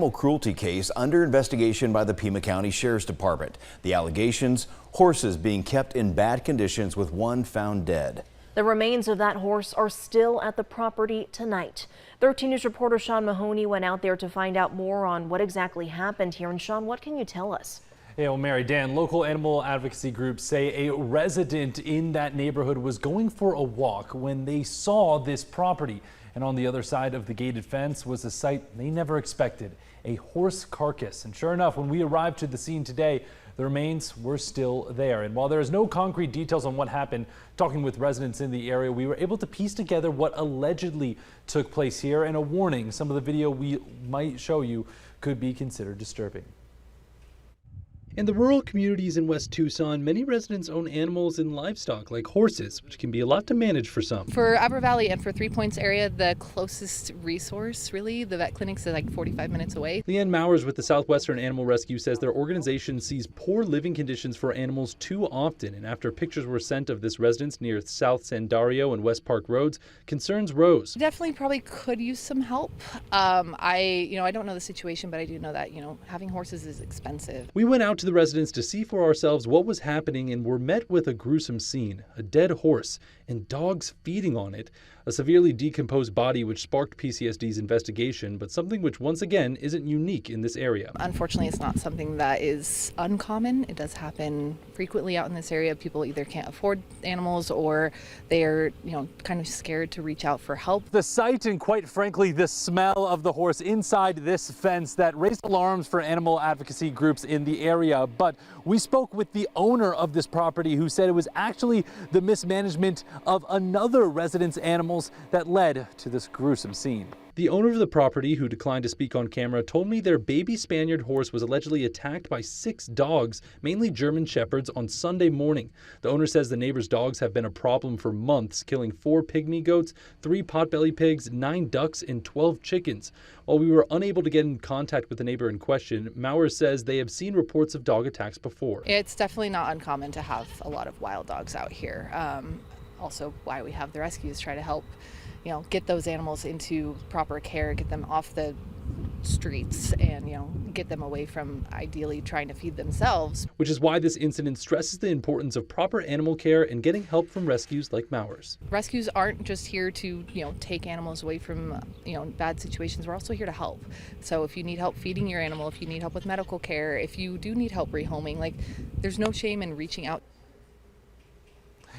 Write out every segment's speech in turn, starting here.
Animal cruelty case under investigation by the Pima County Sheriff's Department. The allegations: horses being kept in bad conditions with one found dead. The remains of that horse are still at the property tonight. 13 News reporter Sean Mahoney went out there to find out more on what exactly happened here. And Sean, what can you tell us? Hey, well, Mary, Dan, local animal advocacy groups say a resident in that neighborhood was going for a walk when they saw this property. And on the other side of the gated fence was a sight they never expected: a horse carcass. And sure enough, when we arrived to the scene today, the remains were still there. And while there is no concrete details on what happened, talking with residents in the area, we were able to piece together what allegedly took place here. And a warning: some of the video we might show you could be considered disturbing. In the rural communities in West Tucson, many residents own animals and livestock like horses, which can be a lot to manage for some. For Upper Valley and for Three Points area, the closest resource, really, the vet clinics are like 45 minutes away. Leanne Mowers with the Southwestern Animal Rescue says their organization sees poor living conditions for animals too often. And after pictures were sent of this residence near South San Dario and West Park Roads, concerns rose. Definitely probably could use some help. I don't know the situation, but I do know that, having horses is expensive. We went out to the residents to see for ourselves what was happening and were met with a gruesome scene: a dead horse and dogs feeding on it, a severely decomposed body which sparked PCSD's investigation, but something which once again isn't unique in this area. Unfortunately, it's not something that is uncommon. It does happen frequently out in this area. People either can't afford animals or they're, kind of scared to reach out for help. The sight and, quite frankly, the smell of the horse inside this fence that raised alarms for animal advocacy groups in the area. But we spoke with the owner of this property, who said it was actually the mismanagement of another resident's animals that led to this gruesome scene. The owner of the property, who declined to speak on camera, told me their baby Spaniard horse was allegedly attacked by 6 dogs, mainly German Shepherds, on Sunday morning. The owner says the neighbor's dogs have been a problem for months, killing 4 pygmy goats, 3 potbelly pigs, 9 ducks, and 12 chickens. While we were unable to get in contact with the neighbor in question, Mowers says they have seen reports of dog attacks before. It's definitely not uncommon to have a lot of wild dogs out here. Also why we have the rescues, try to help get those animals into proper care, get them off the streets, and get them away from ideally trying to feed themselves. Which is why this incident stresses the importance of proper animal care and getting help from rescues like Mowers. Rescues aren't just here to take animals away from bad situations. We're also here to help. So if you need help feeding your animal, if you need help with medical care, if you do need help rehoming, there's no shame in reaching out.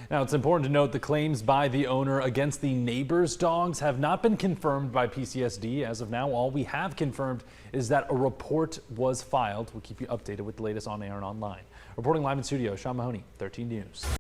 Now, it's important to note the claims by the owner against the neighbor's dogs have not been confirmed by PCSD. As of now, all we have confirmed is that a report was filed. We'll keep you updated with the latest on air and online. Reporting live in studio, Sean Mahoney, 13 News.